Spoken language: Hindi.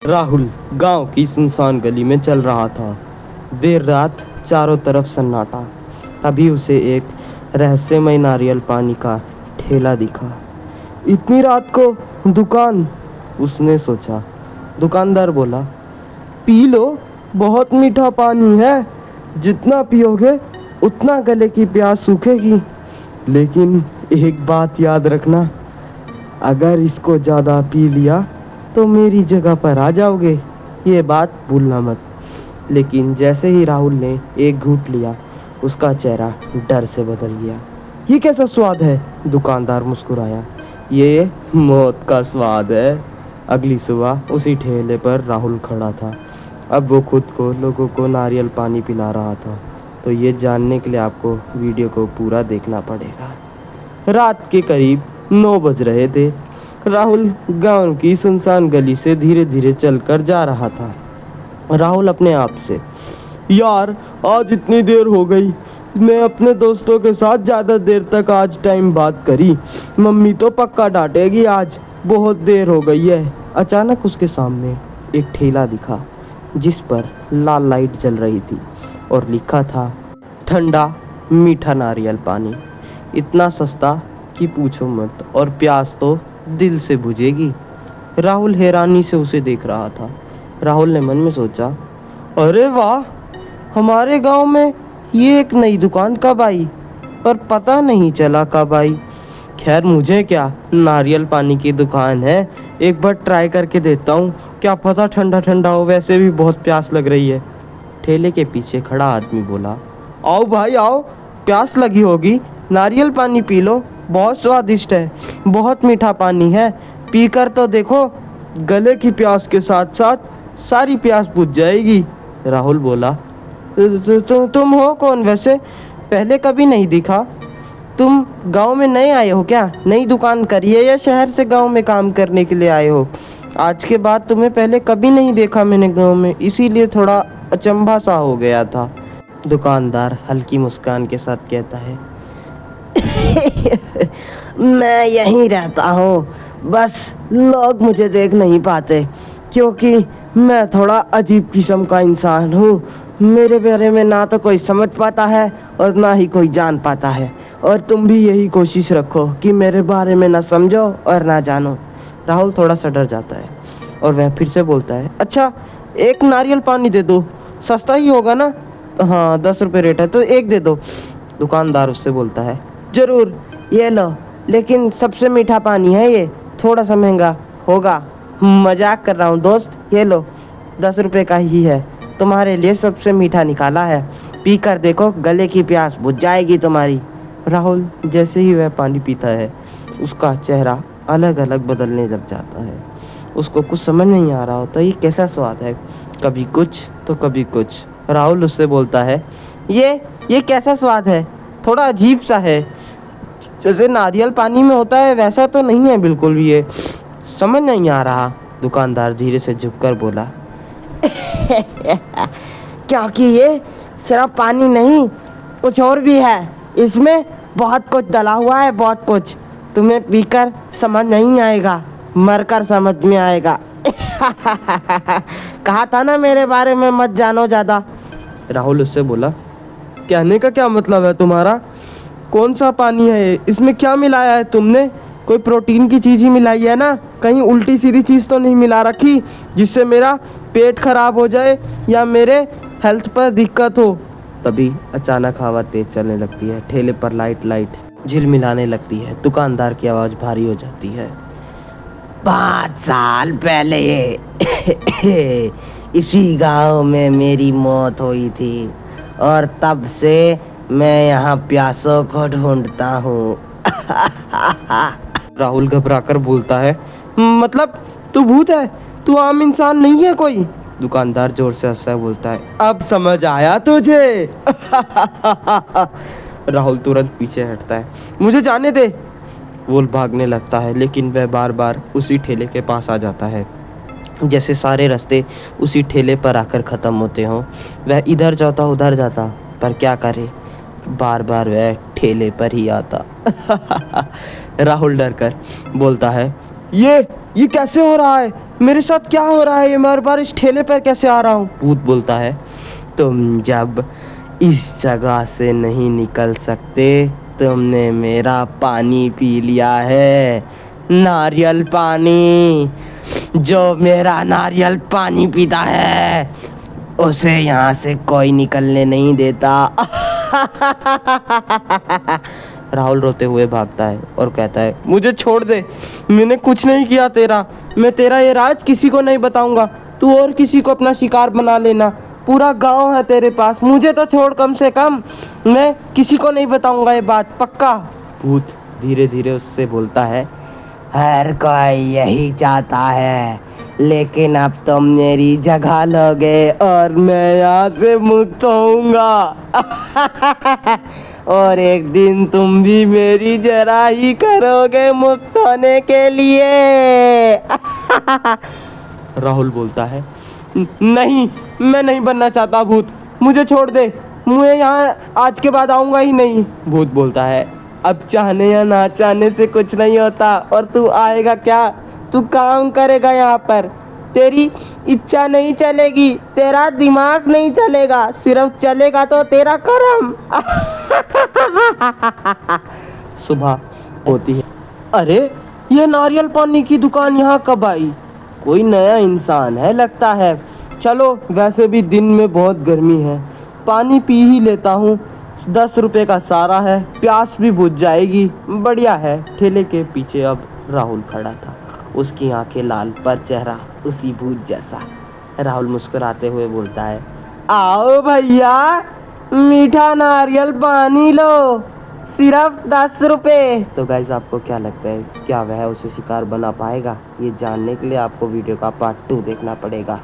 राहुल गांव की सुनसान गली में चल रहा था। देर रात चारों तरफ सन्नाटा। तभी उसे एक रहस्यमय नारियल पानी का ठेला दिखा। इतनी रात को दुकान, उसने सोचा। दुकानदार बोला, पी लो, बहुत मीठा पानी है, जितना पियोगे उतना गले की प्यास सूखेगी। लेकिन एक बात याद रखना, अगर इसको ज़्यादा पी लिया तो मेरी जगह पर आ जाओगे, ये बात भूलना मत। लेकिन जैसे ही राहुल ने एक घूंट लिया, उसका चेहरा डर से बदल गया। ये कैसा स्वाद है? दुकानदार मुस्कुराया। ये मौत का स्वाद है। अगली सुबह उसी ठेले पर राहुल खड़ा था। अब वो खुद को लोगों को नारियल पानी पिला रहा था। तो ये जानने के लिए आपको वीडियो को पूरा देखना पड़ेगा। रात के करीब 9 बज रहे थे। राहुल गांव की सुनसान गली से धीरे धीरे चलकर जा रहा था। राहुल अपने आप से, यार आज इतनी देर हो गई, मैं अपने दोस्तों के साथ ज़्यादा देर तक आज टाइम बात करी, मम्मी तो पक्का डांटेगी, आज बहुत देर हो गई है। अचानक उसके सामने एक ठेला दिखा जिस पर लाल लाइट जल रही थी और लिखा था, ठंडा मीठा नारियल पानी, इतना सस्ता कि पूछो मत, और प्यास तो दिल से बुझेगी। राहुल हैरानी से उसे देख रहा था। राहुल ने मन में सोचा, अरे वाह, हमारे गांव में ये एक नई दुकान कब आई, पर पता नहीं चला कब आई। खैर मुझे क्या, नारियल पानी की दुकान है, एक बार ट्राई करके देता हूँ, क्या पता ठंडा ठंडा हो, वैसे भी बहुत प्यास लग रही है। ठेले के पीछे खड़ा आदमी बोला, आओ भाई आओ, प्यास लगी होगी, नारियल पानी पी लो, बहुत स्वादिष्ट है, बहुत मीठा पानी है, पीकर तो देखो, गले की प्यास के साथ साथ सारी प्यास बुझ जाएगी। राहुल बोला, तुम हो कौन वैसे? पहले कभी नहीं दिखा। तुम गांव में नए आए हो क्या? नई दुकान करी है या शहर से गांव में काम करने के लिए आए हो? आज के बाद तुम्हें पहले कभी नहीं देखा मैंने गांव में, इसीलिए थोड़ा अचंभा सा हो गया था। दुकानदार हल्की मुस्कान के साथ कहता है, मैं यहीं रहता हूँ, बस लोग मुझे देख नहीं पाते क्योंकि मैं थोड़ा अजीब किस्म का इंसान हूँ। मेरे बारे में ना तो कोई समझ पाता है और ना ही कोई जान पाता है, और तुम भी यही कोशिश रखो कि मेरे बारे में ना समझो और ना जानो। राहुल थोड़ा सा डर जाता है और वह फिर से बोलता है, अच्छा एक नारियल पानी दे दो, सस्ता ही होगा ना? हाँ 10 रुपये रेट है, तो एक दे दो। दुकानदार उससे बोलता है, ज़रूर, ये लो, लेकिन सबसे मीठा पानी है ये, थोड़ा सा महंगा होगा। मजाक कर रहा हूँ दोस्त, ये लो 10 रुपये का ही है, तुम्हारे लिए सबसे मीठा निकाला है, पी कर देखो, गले की प्यास बुझ जाएगी तुम्हारी। राहुल जैसे ही वह पानी पीता है, उसका चेहरा अलग अलग बदलने लग जाता है। उसको कुछ समझ नहीं आ रहा होता ये कैसा स्वाद है, कभी कुछ तो कभी कुछ। राहुल उससे बोलता है, ये कैसा स्वाद है? थोड़ा अजीब सा है, जैसे नारियल पानी में होता है वैसा तो नहीं है बिल्कुल भी, ये समझ नहीं आ रहा। दुकानदार धीरे से झुककर बोला, क्योंकि ये सिर्फ पानी नहीं, कुछ और भी है, इसमें बहुत कुछ डला हुआ है, बहुत कुछ, तुम्हें पीकर समझ नहीं आएगा, मरकर समझ में आएगा। कहा था ना मेरे बारे में मत जानो ज़्यादा। राहुल उससे बोला, कहने का क्या मतलब है तुम्हारा? कौन सा पानी है ये? इसमें क्या मिलाया है तुमने? कोई प्रोटीन की चीज़ ही मिलाई है ना? कहीं उल्टी सीधी चीज़ तो नहीं मिला रखी जिससे मेरा पेट खराब हो जाए या मेरे हेल्थ पर दिक्कत हो? तभी अचानक हवा तेज चलने लगती है, ठेले पर लाइट झिलमिलाने लगती है, दुकानदार की आवाज़ भारी हो जाती है, 5 साल पहले इसी गांव में मेरी मौत हुई थी और तब से मैं यहाँ प्यासों को ढूंढता हूँ। राहुल घबराकर बोलता है, मतलब तू भूत है, तू आम इंसान नहीं है कोई? दुकानदार जोर से हंसता है, बोलता है, अब समझ आया तुझे? राहुल तुरंत पीछे हटता है, मुझे जाने दे। वो भागने लगता है, लेकिन वह बार बार उसी ठेले के पास आ जाता है, जैसे सारे रास्ते उसी ठेले पर आकर ख़त्म होते हों। वह इधर जाता उधर जाता, पर क्या करे, बार बार वह ठेले पर ही आता। राहुल डर कर बोलता है, ये कैसे हो रहा है? मेरे साथ क्या हो रहा है? ये मैं हर बार इस ठेले पर कैसे आ रहा हूँ? भूत बोलता है, तुम जब इस जगह से नहीं निकल सकते, तुमने मेरा पानी पी लिया है, नारियल पानी। जो मेरा नारियल पानी पीता है उसे यहाँ से कोई निकलने नहीं देता। राहुल रोते हुए भागता है और कहता है, मुझे छोड़ दे, मैंने कुछ नहीं किया तेरा। मैं तेरा ये राज किसी को नहीं बताऊंगा। तू और किसी को अपना शिकार बना लेना, पूरा गांव है तेरे पास, मुझे तो छोड़ कम से कम। मैं किसी को नहीं बताऊंगा ये बात, पक्का। भूत धीरे धीरे उससे बोलता है, हर कोई यही चाहता है, लेकिन अब तुम मेरी जगह लोगे और मैं यहाँ से मुक्त होऊंगा। और एक दिन तुम भी मेरी जरा ही करोगे मुक्त होने के लिए। राहुल बोलता है, नहीं, मैं नहीं बनना चाहता भूत, मुझे छोड़ दे, मैं यहाँ आज के बाद आऊँगा ही नहीं। भूत बोलता है, अब चाहने या ना चाहने से कुछ नहीं होता, और तू आएगा क्या? तू काम करेगा यहाँ पर, तेरी इच्छा नहीं चलेगी, तेरा दिमाग नहीं चलेगा, सिर्फ चलेगा तो तेरा कर्म। सुबह होती है। अरे, ये नारियल पानी की दुकान यहाँ कब आई? कोई नया इंसान है लगता है। चलो, वैसे भी दिन में बहुत गर्मी है, पानी पी ही लेता हूँ। 10 रुपए का सारा है, प्यास भी बुझ जाएगी। बढ़िया है। ठेले के पीछे अब राहुल खड़ा था, उसकी आंखें लाल पर चेहरा उसी भूत जैसा। राहुल मुस्कुराते हुए बोलता है, आओ भैया, मीठा नारियल पानी लो, सिर्फ 10 रुपए। तो गाइस, आपको क्या लगता है, क्या वह उसे शिकार बना पाएगा? ये जानने के लिए आपको वीडियो का पार्ट 2 देखना पड़ेगा।